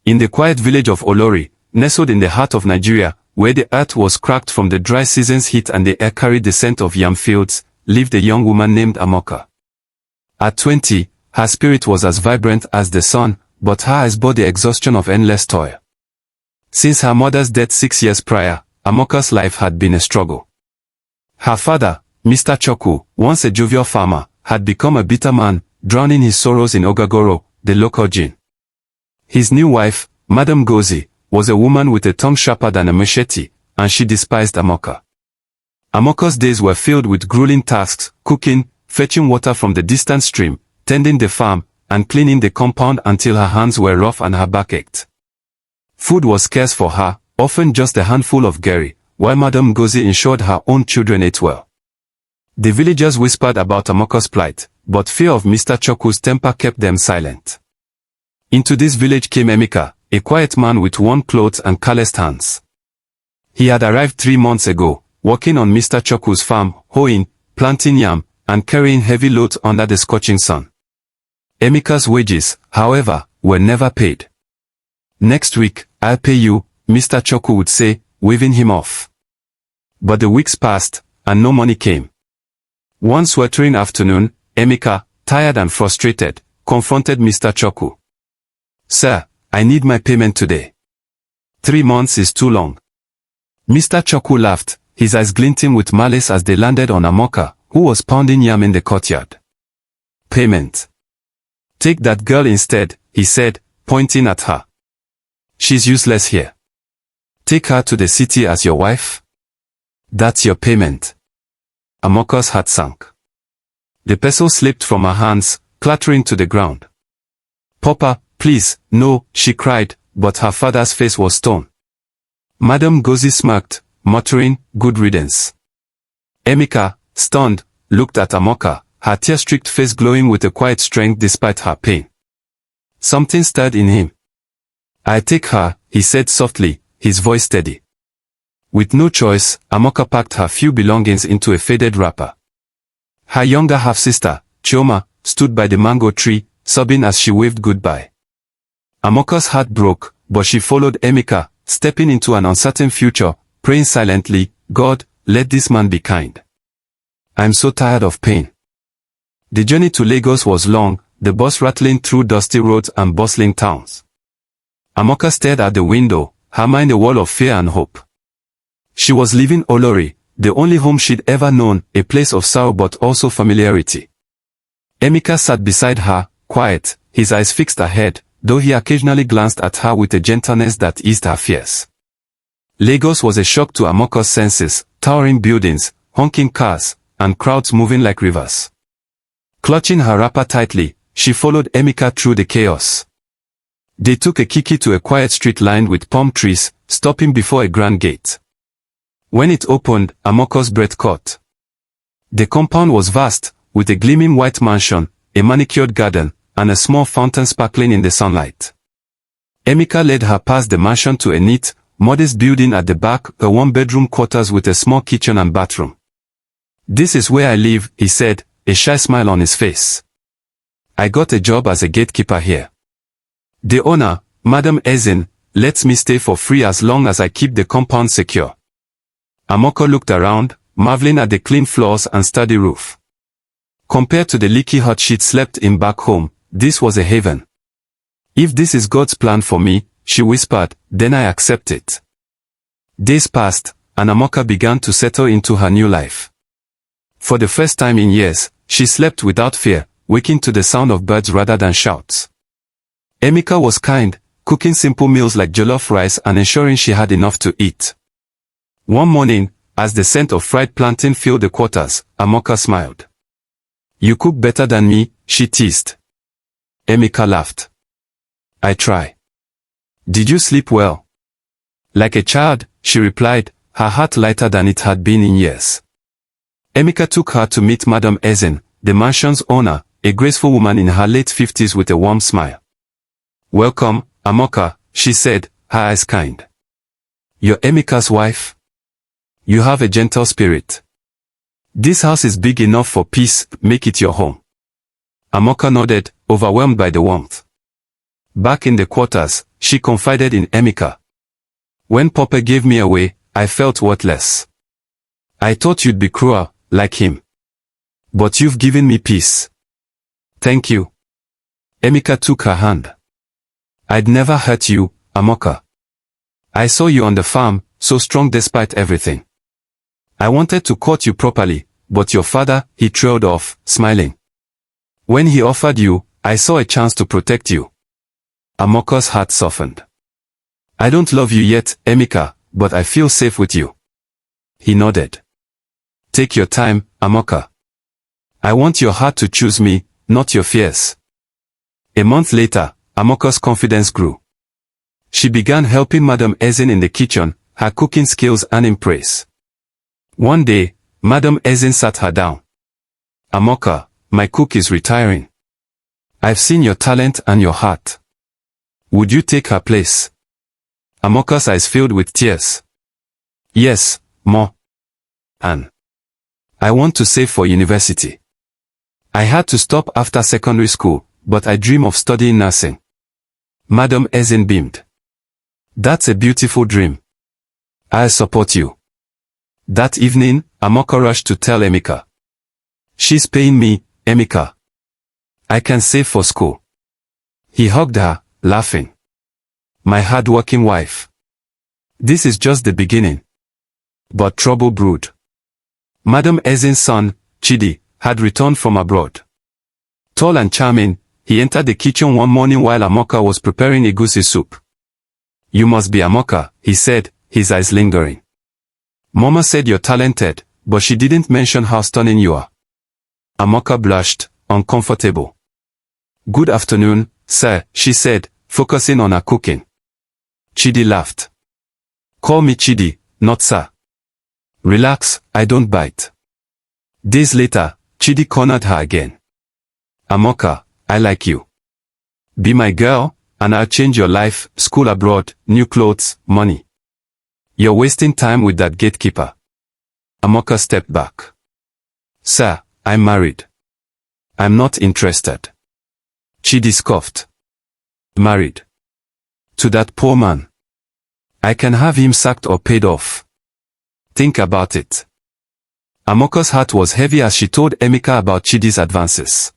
In the quiet village of Olori, nestled in the heart of Nigeria, where the earth was cracked from the dry season's heat and the air carried the scent of yam fields, lived a young woman named Amoka. At 20, her spirit was as vibrant as the sun, but her eyes bore the exhaustion of endless toil. Since her mother's death 6 years prior, Amoka's life had been a struggle. Her father, Mr. Choku, once a jovial farmer, had become a bitter man, drowning his sorrows in ogagoro, the local gin. His new wife, Madam Gozi, was a woman with a tongue sharper than a machete, and she despised Amoka. Amoka's days were filled with grueling tasks, cooking, fetching water from the distant stream, tending the farm, and cleaning the compound until her hands were rough and her back ached. Food was scarce for her, often just a handful of gari, while Madam Gozi ensured her own children ate well. The villagers whispered about Amoka's plight, but fear of Mr. Choku's temper kept them silent. Into this village came Emeka, a quiet man with worn clothes and calloused hands. He had arrived 3 months ago, working on Mr. Choku's farm, hoeing, planting yam, and carrying heavy loads under the scorching sun. Emeka's wages, however, were never paid. "Next week, I'll pay you," Mr. Choku would say, waving him off. But the weeks passed, and no money came. One sweltering afternoon, Emeka, tired and frustrated, confronted Mr. Choku. "Sir, I need my payment today. 3 months is too long." Mr. Choku laughed, his eyes glinting with malice as they landed on Amoka, who was pounding yam in the courtyard. "Payment. Take that girl instead," he said, pointing at her. "She's useless here. Take her to the city as your wife. That's your payment." Amoka's heart sank. The peso slipped from her hands, clattering to the ground. "Papa, please, no," she cried, but her father's face was stone. Madam Gozi smirked, muttering, "Good riddance." Emeka, stunned, looked at Amoka, her tear-streaked face glowing with a quiet strength despite her pain. Something stirred in him. "I'll take her," he said softly, his voice steady. With no choice, Amoka packed her few belongings into a faded wrapper. Her younger half-sister, Chioma, stood by the mango tree, sobbing as she waved goodbye. Amoka's heart broke, but she followed Emeka, stepping into an uncertain future, praying silently, "God, let this man be kind. I'm so tired of pain." The journey to Lagos was long, the bus rattling through dusty roads and bustling towns. Amoka stared out the window, her mind a wall of fear and hope. She was leaving Olori, the only home she'd ever known, a place of sorrow but also familiarity. Emeka sat beside her, quiet, his eyes fixed ahead, though he occasionally glanced at her with a gentleness that eased her fears. Lagos was a shock to Amoka's senses, towering buildings, honking cars, and crowds moving like rivers. Clutching her wrapper tightly, she followed Emeka through the chaos. They took a kiki to a quiet street lined with palm trees, stopping before a grand gate. When it opened, Amoka's breath caught. The compound was vast, with a gleaming white mansion, a manicured garden, and a small fountain sparkling in the sunlight. Emeka led her past the mansion to a neat, modest building at the back, a one-bedroom quarters with a small kitchen and bathroom. "This is where I live," he said, a shy smile on his face. "I got a job as a gatekeeper here. The owner, Madam Ezin, lets me stay for free as long as I keep the compound secure." Amoka looked around, marveling at the clean floors and sturdy roof. Compared to the leaky hut she'd slept in back home, this was a haven. "If this is God's plan for me," she whispered, "then I accept it." Days passed, and Amoka began to settle into her new life. For the first time in years, she slept without fear, waking to the sound of birds rather than shouts. Emeka was kind, cooking simple meals like jollof rice and ensuring she had enough to eat. One morning, as the scent of fried plantain filled the quarters, Amoka smiled. "You cook better than me," she teased. Emeka laughed. "I try." "Did you sleep well?" "Like a child," she replied, her heart lighter than it had been in years. Emeka took her to meet Madam Ezin, the mansion's owner, a graceful woman in her late 50s with a warm smile. "Welcome, Amoka," she said, her eyes kind. "You're Emeka's wife? You have a gentle spirit. This house is big enough for peace, make it your home." Amoka nodded, overwhelmed by the warmth. Back in the quarters, she confided in Emeka. When Papa gave me away, I felt worthless. I thought you'd be cruel, like him. But you've given me peace. Thank you. Emeka took her hand. I'd never hurt you, Amoka. I saw you on the farm, so strong despite everything. I wanted to court you properly, but your father, he trailed off, smiling. When he offered you, I saw a chance to protect you. Amoka's heart softened. I don't love you yet, Emeka, but I feel safe with you. He nodded. Take your time, Amoka. I want your heart to choose me, not your fears. A month later, Amoka's confidence grew. She began helping Madam Ezen in the kitchen, her cooking skills earning praise. One day, Madam Ezen sat her down. Amoka, my cook is retiring. I've seen your talent and your heart. Would you take her place? Amoka's eyes filled with tears. Yes, Ma. And I want to save for university. I had to stop after secondary school, but I dream of studying nursing. Madam Ezen beamed. That's a beautiful dream. I'll support you. That evening, Amoka rushed to tell Emeka. She's paying me, Emeka. I can save for school. He hugged her, laughing. My hard-working wife. This is just the beginning. But trouble brewed. Madam Ezen's son, Chidi, had returned from abroad. Tall and charming, he entered the kitchen one morning while Amoka was preparing egusi soup. You must be Amoka, he said, his eyes lingering. Mama said you're talented, but she didn't mention how stunning you are. Amoka blushed, uncomfortable. Good afternoon, sir, she said, focusing on her cooking. Chidi laughed. Call me Chidi, not sir. Relax, I don't bite. Days later, Chidi cornered her again. Amoka, I like you. Be my girl, and I'll change your life, school abroad, new clothes, money. You're wasting time with that gatekeeper. Amoka stepped back. Sir, I'm married. I'm not interested. Chidi scoffed. Married. To that poor man. I can have him sacked or paid off. Think about it. Amoka's heart was heavy as she told Emeka about Chidi's advances.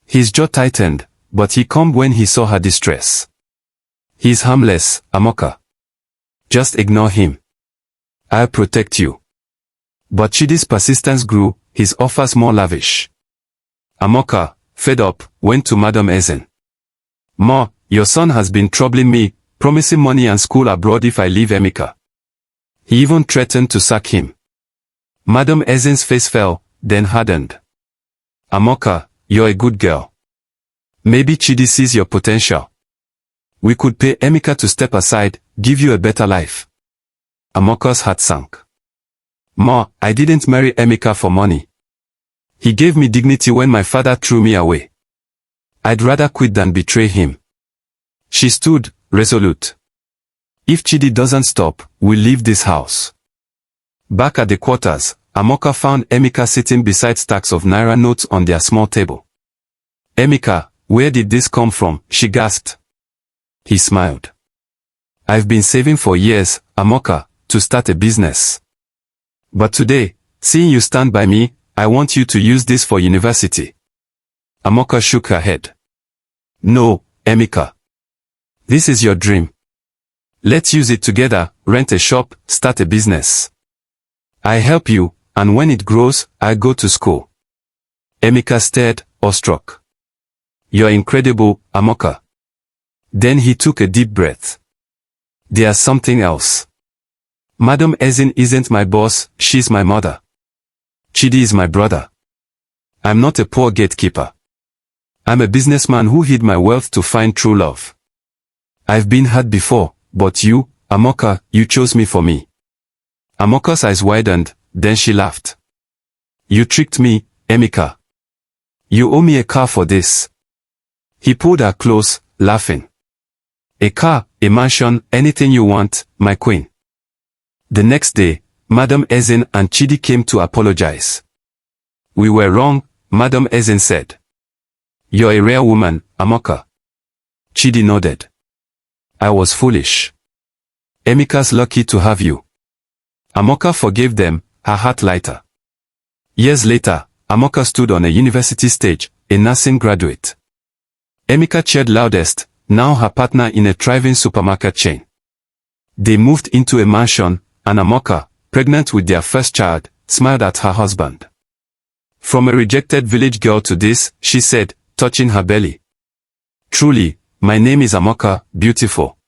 His jaw tightened, but he calmed when he saw her distress. He's harmless, Amoka. Just ignore him. I'll protect you. But Chidi's persistence grew, his offers more lavish. Amoka, fed up, went to Madam Ezen. Ma, your son has been troubling me, promising money and school abroad if I leave Emeka. He even threatened to sack him. Madam Ezen's face fell, then hardened. Amoka, you're a good girl. Maybe Chidi sees your potential. We could pay Emeka to step aside, give you a better life. Amoka's heart sank. Ma, I didn't marry Emeka for money. He gave me dignity when my father threw me away. I'd rather quit than betray him. She stood, resolute. If Chidi doesn't stop, we'll leave this house. Back at the quarters, Amoka found Emeka sitting beside stacks of naira notes on their small table. Emeka, where did this come from? She gasped. He smiled. I've been saving for years, Amoka, to start a business. But today, seeing you stand by me, I want you to use this for university. Amoka shook her head. No, Emeka. This is your dream. Let's use it together, rent a shop, start a business. I help you, and when it grows, I go to school. Emeka stared, awestruck. You're incredible, Amoka. Then he took a deep breath. There's something else. Madam Ezen isn't my boss, she's my mother. Chidi is my brother. I'm not a poor gatekeeper. I'm a businessman who hid my wealth to find true love. I've been hurt before, but you, Amoka, you chose me for me. Amoka's eyes widened, then she laughed. You tricked me, Emeka. You owe me a car for this. He pulled her close, laughing. A car, a mansion, anything you want, my queen. The next day, Madam Ezen and Chidi came to apologize. We were wrong, Madam Ezen said. You're a rare woman, Amoka. Chidi nodded. I was foolish. Emeka's lucky to have you. Amoka forgave them, her heart lighter. Years later, Amoka stood on a university stage, a nursing graduate. Emeka cheered loudest, now her partner in a thriving supermarket chain. They moved into a mansion, and Amoka, pregnant with their first child, smiled at her husband. From a rejected village girl to this, she said, touching her belly. Truly, my name is Amoka, beautiful.